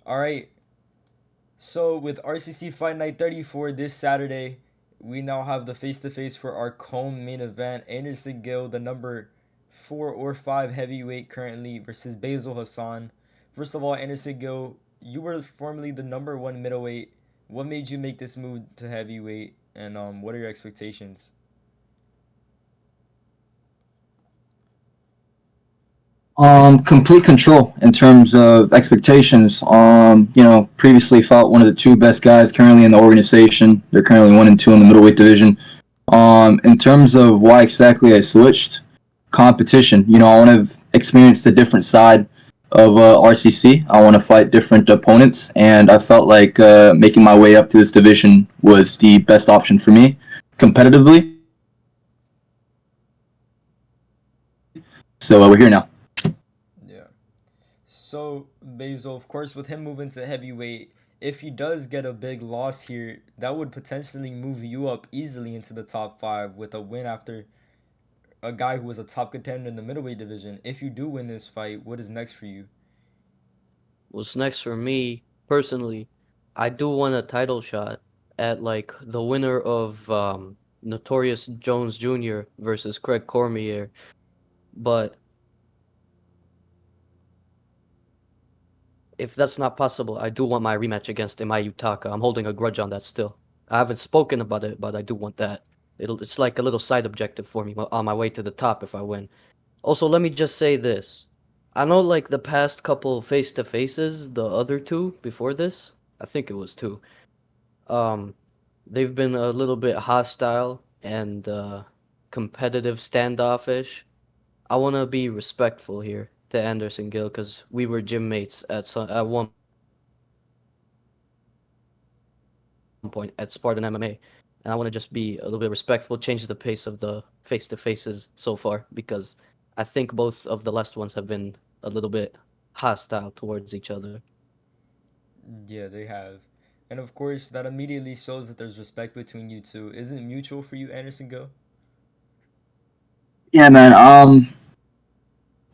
All right. So with RCC Fight Night 34 this Saturday, we now have the face to face for our main event. Anderson Gill, the number 4 or 5 heavyweight currently, versus Basel Hassan. First of all, Anderson Gill, you were formerly the number one middleweight. What made you make this move to heavyweight, and what are your expectations? Complete control in terms of expectations. Previously fought one of the two best guys currently in the organization. They're currently 1 and 2 in the middleweight division. In terms of why exactly I switched, competition. I want to experience a different side of RCC. I want to fight different opponents, and I felt like making my way up to this division was the best option for me competitively. So we're here now. Yeah. So Basil, of course, with him moving to heavyweight, if he does get a big loss here, that would potentially move you up easily into the top five with a win after a guy who was a top contender in the middleweight division. If you do win this fight, what is next for you? What's next for me, personally, I do want a title shot at like the winner of Notorious Jones Jr. versus Craig Cormier. But if that's not possible, I do want my rematch against Imai Utaka. I'm holding a grudge on that still. I haven't spoken about it, but I do want that. It's like a little side objective for me on my way to the top if I win. Also, let me just say this. I know like the past couple face to faces, the other two before this, I think it was two. Um, they've been a little bit hostile and competitive, standoffish. I want to be respectful here to Anderson Gill because we were gym mates at one point at Spartan MMA, and I want to just be a little bit respectful, change the pace of the face to faces so far because I think both of the last ones have been a little bit hostile towards each other. Yeah, they have. And of course, that immediately shows that there's respect between you two. Is it mutual for you, Anderson Go? Yeah, man.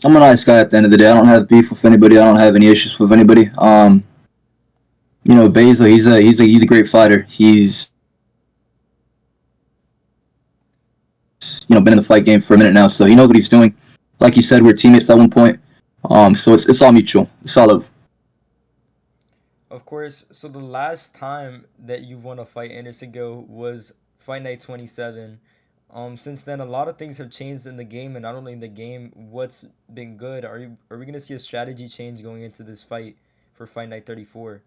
I'm a nice guy at the end of the day. I don't have beef with anybody. I don't have any issues with anybody. Basil, he's a great fighter. He's been in the fight game for a minute now, so he knows what he's doing. Like you said, we are teammates at one point. So it's all mutual. It's all love. Of course, so the last time that you won a fight, Anderson Go, was Fight Night 27. Since then, a lot of things have changed in the game, and not only in the game, what's been good. Are we gonna see a strategy change going into this fight for Fight Night 34?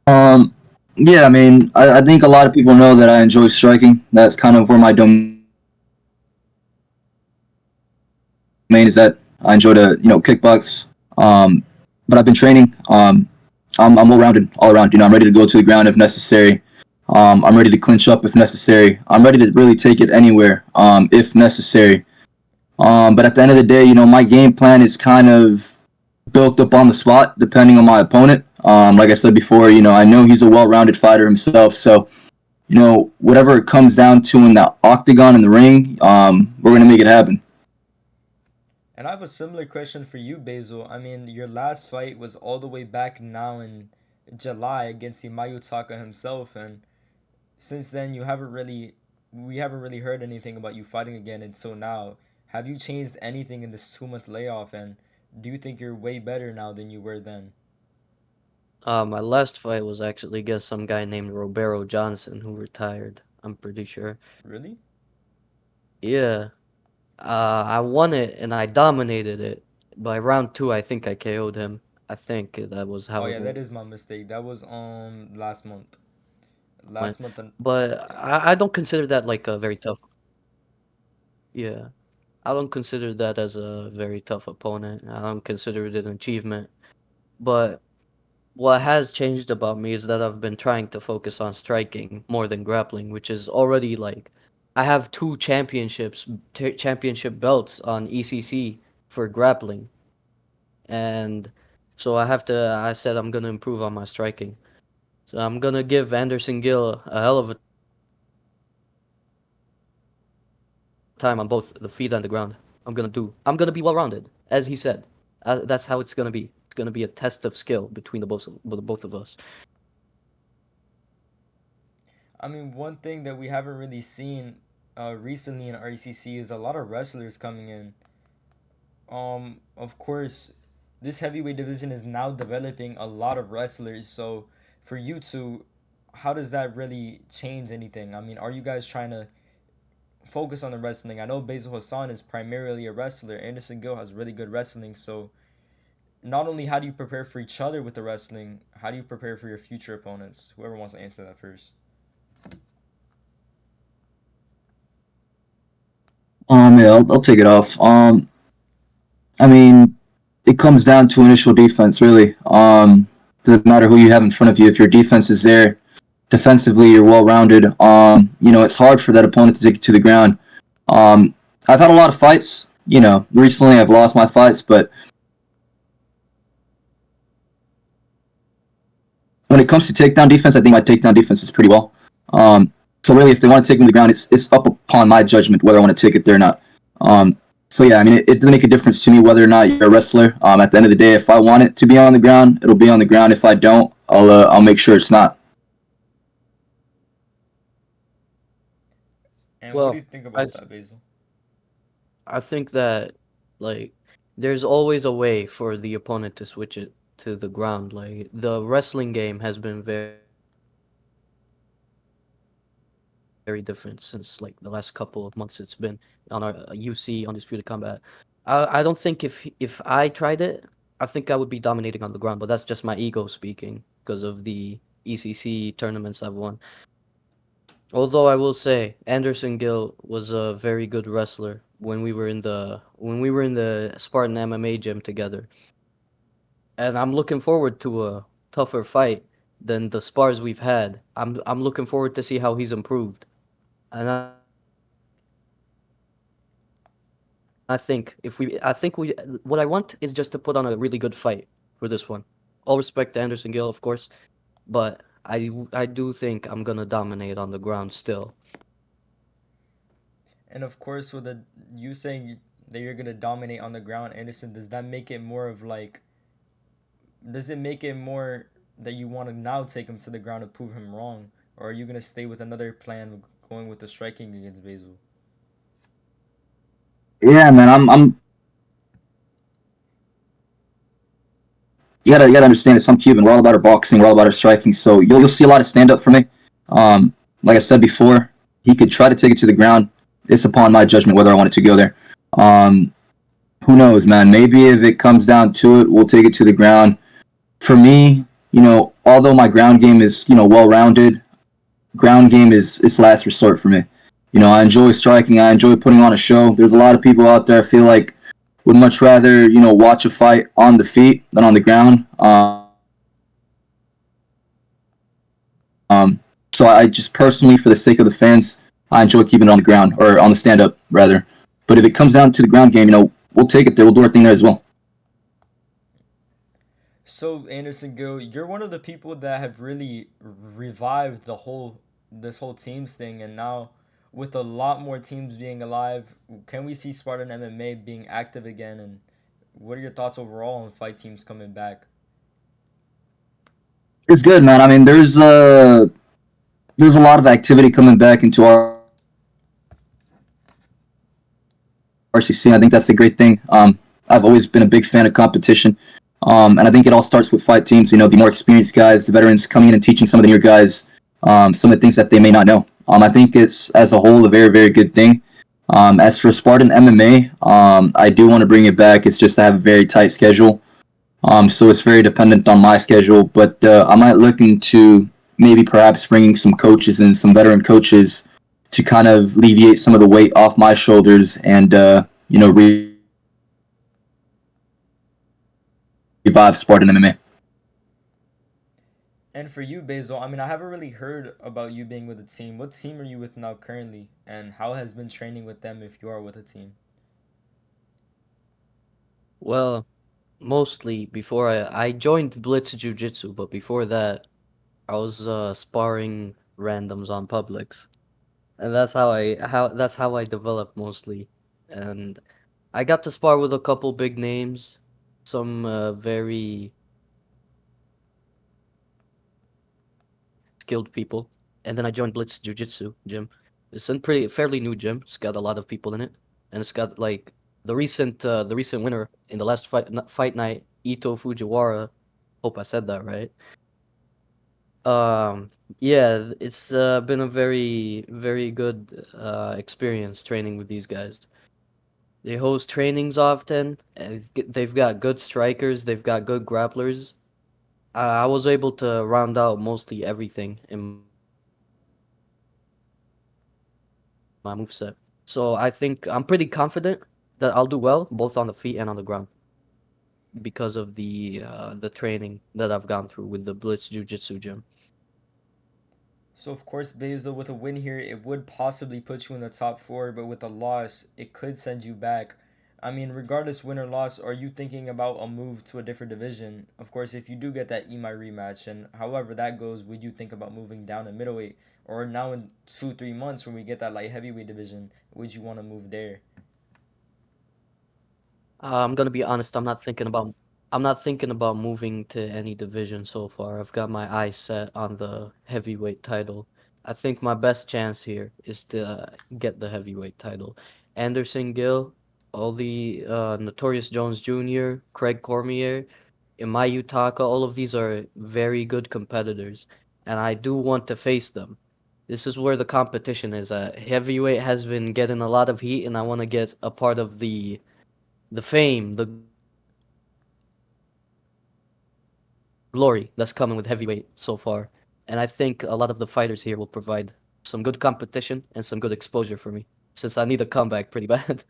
Um, yeah, I mean, I think a lot of people know that I enjoy striking. That's kind of where my domain is at. I enjoy to kickbox. But I've been training. I'm well rounded all around. I'm ready to go to the ground if necessary. I'm ready to clinch up if necessary. I'm ready to really take it anywhere if necessary. But at the end of the day, my game plan is kind of built up on the spot, depending on my opponent. Like I said before, I know he's a well-rounded fighter himself. So, whatever it comes down to in the octagon in the ring, we're gonna make it happen. And I have a similar question for you, Basil. I mean, your last fight was all the way back now in July against Imayutaka himself, and since then we haven't really heard anything about you fighting again until now. Have you changed anything in this 2 month layoff, and do you think you're way better now than you were then? My last fight was actually against some guy named Roberto Johnson who retired. I'm pretty sure. Really? Yeah, I won it and I dominated it. By round two, I think I KO'd him. I think that was Oh how it yeah, that went. is my mistake. That was last month. Last month and But yeah. I don't consider that like a very tough. Yeah, I don't consider that as a very tough opponent. I don't consider it an achievement. But what has changed about me is that I've been trying to focus on striking more than grappling, which is already like I have two championship belts on ECC for grappling, and so I said I'm gonna improve on my striking. So I'm gonna give Anderson Gill a hell of a time on both the feet and the ground. I'm gonna be well rounded, as he said. That's how it's gonna be. gonna be a test of skill between the both of us. I mean, one thing that we haven't really seen recently in RCC is a lot of wrestlers coming in. Of course, this heavyweight division is now developing a lot of wrestlers. So, for you two, how does that really change anything? I mean, are you guys trying to focus on the wrestling? I know Basel Hassan is primarily a wrestler. Anderson Gill has really good wrestling. So, not only how do you prepare for each other with the wrestling, how do you prepare for your future opponents? Whoever wants to answer that first. Yeah, I'll take it off. I mean, it comes down to initial defense, really. Doesn't matter who you have in front of you. If your defense is there, defensively, you're well rounded. It's hard for that opponent to take you to the ground. Um, I've had a lot of fights. Recently I've lost my fights, but when it comes to takedown defense, I think my takedown defense is pretty well. So really, if they want to take me to the ground, it's up upon my judgment whether I want to take it there or not. So yeah, I mean, it doesn't make a difference to me whether or not you're a wrestler. At the end of the day, if I want it to be on the ground, it'll be on the ground. If I don't, I'll make sure it's not. And what do you Well, think I about th- that, Basil? I think that like there's always a way for the opponent to switch it to the ground. Like the wrestling game has been very different since like the last couple of months it's been on our UC Undisputed Combat. I don't think if I tried it, I think I would be dominating on the ground, but that's just my ego speaking because of the ECC tournaments I've won. Although I will say Anderson Gill was a very good wrestler when we were in the Spartan MMA gym together, and I'm looking forward to a tougher fight than the spars we've had. I'm looking forward to see how he's improved, and I think what I want is just to put on a really good fight for this one. All respect to Anderson Gill, of course, but I do think I'm gonna dominate on the ground still. And of course, with you saying that you're gonna dominate on the ground, Anderson, does that make it more of like? Does it make it more that you want to now take him to the ground to prove him wrong, or are you gonna stay with another plan, going with the striking against Basil? Yeah, man, you gotta understand it's I'm Cuban. We're all about our boxing. We're all about our striking. So you'll see a lot of stand up for me. Like I said before, he could try to take it to the ground. It's upon my judgment whether I want it to go there. Um, who knows, man? Maybe if it comes down to it, we'll take it to the ground. For me, although my ground game is well rounded, ground game is last resort for me. I enjoy striking. I enjoy putting on a show. There's a lot of people out there I feel like would much rather watch a fight on the feet than on the ground. So I just personally, for the sake of the fans, I enjoy keeping it on the ground or on the stand up rather. But if it comes down to the ground game, we'll take it there. We'll do our thing there as well. So Anderson Gill, you're one of the people that have really revived this whole teams thing, and now with a lot more teams being alive, can we see Spartan MMA being active again? And what are your thoughts overall on fight teams coming back? It's good, man. I mean, there's a lot of activity coming back into RCC. And I think that's a great thing. I've always been a big fan of competition. And I think it all starts with fight teams. The more experienced guys, the veterans coming in and teaching some of the newer guys some of the things that they may not know. I think it's, as a whole, a very, very good thing. As for Spartan MMA, I do want to bring it back. It's just I have a very tight schedule. So it's very dependent on my schedule. But I might look into maybe perhaps bringing some coaches and some veteran coaches to kind of alleviate some of the weight off my shoulders and, revive Spartan MMA. And for you, Basil, I mean, I haven't really heard about you being with a team. What team are you with now currently, and how has been training with them if you are with a team? Well, mostly before I joined Blitz Jiu-Jitsu, but before that I was sparring randoms on Publix, and that's how I developed mostly. And I got to spar with a couple big names, some very skilled people, and then I joined Blitz Jiu-Jitsu gym. It's a pretty fairly new gym. It's got a lot of people in it, and it's got like the recent winner in the last fight night, Ito Fujiwara. Hope I said that right. Um, yeah, it's been a very good experience training with these guys. They host trainings often. They've got good strikers. They've got good grapplers. I was able to round out mostly everything in my moveset. So I think I'm pretty confident that I'll do well both on the feet and on the ground because of the training that I've gone through with the Blitz Jiu-Jitsu gym. So of course, Basel, with a win here, it would possibly put you in the top four, but with a loss, it could send you back. I mean, regardless win or loss, are you thinking about a move to a different division? Of course, if you do get that EMI rematch, and however that goes, would you think about moving down to middleweight? Or now in 2 3 months when we get that light heavyweight division, would you want to move there? I'm gonna be honest. I'm not thinking about moving to any division so far. I've got my eyes set on the heavyweight title. I think my best chance here is to get the heavyweight title. Anderson Gill, all the Notorious Jones Jr., Craig Cormier, Imayu Taka, all of these are very good competitors, and I do want to face them. This is where the competition is at. Heavyweight has been getting a lot of heat, and I want to get a part of the fame, the glory that's coming with heavyweight so far. And I think a lot of the fighters here will provide some good competition and some good exposure for me, since I need a comeback pretty bad.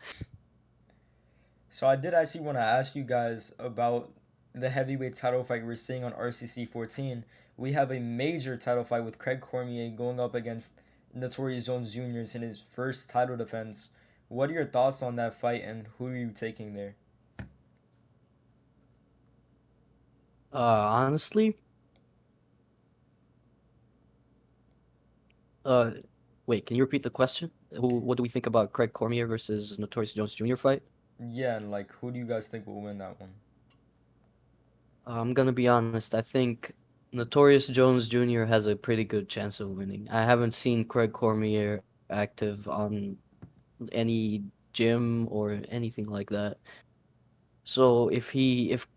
So I did actually want to ask you guys about the heavyweight title fight we're seeing on RCC 14. We have a major title fight with Craig Cormier going up against Notorious Jones Jr. in his first title defense. What are your thoughts on that fight, and who are you taking there? Honestly, uh, wait, can you repeat the question? What do we think about Craig Cormier versus Notorious Jones Jr. fight? Yeah, and like, who do you guys think will win that one? I'm gonna be honest. I think Notorious Jones Jr. has a pretty good chance of winning. I haven't seen Craig Cormier active on any gym or anything like that. So if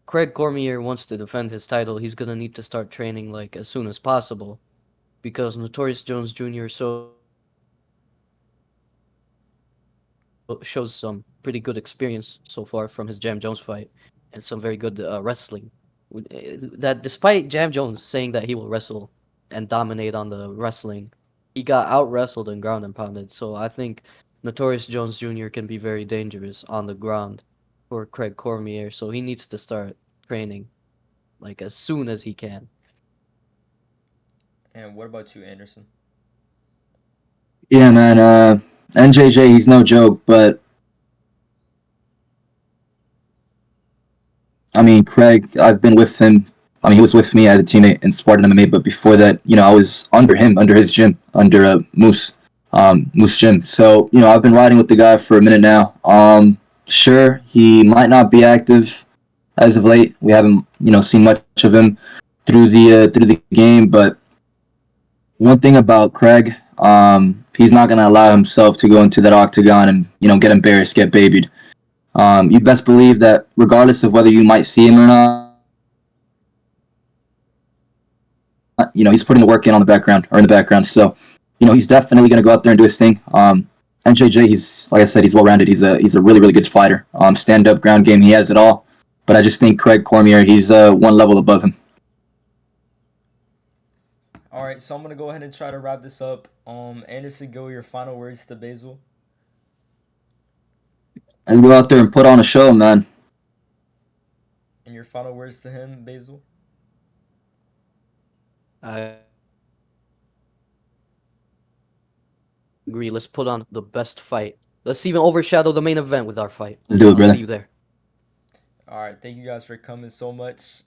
Craig Cormier wants to defend his title, he's gonna need to start training like as soon as possible because Notorious Jones Jr. shows some pretty good experience so far from his Jam Jones fight and some very good wrestling. That despite Jam Jones saying that he will wrestle and dominate on the wrestling, he got out wrestled and ground and pounded. So I think Notorious Jones Jr. can be very dangerous on the ground for Craig Cormier. So he needs to start training like as soon as he can. And what about you, Anderson? Yeah, man. NJJ, he's no joke, but I mean, Craig, I've been with him. I mean, he was with me as a teammate in Spartan MMA, but before that, I was under him, under his gym, under Moose Gym. So, I've been riding with the guy for a minute now. Sure, he might not be active as of late. We haven't, seen much of him through the game. But one thing about Craig, he's not gonna allow himself to go into that octagon and get embarrassed, get babied. You best believe that regardless of whether you might see him or not, he's putting the work in on the background or in the background. So, he's definitely going to go out there and do his thing. NJJ, he's like I said, he's well rounded. He's a really really good fighter. Stand up, ground game, he has it all. But I just think Craig Cormier, he's one level above him. All right, so I'm gonna go ahead and try to wrap this up. Anderson, go your final words to Basil, And go out there and put on a show, man. and your final words to him, Basil. I agree. Let's put on the best fight. Let's even overshadow the main event with our fight. I'll see you there. Let's do it, brother. All right, thank you guys for coming so much.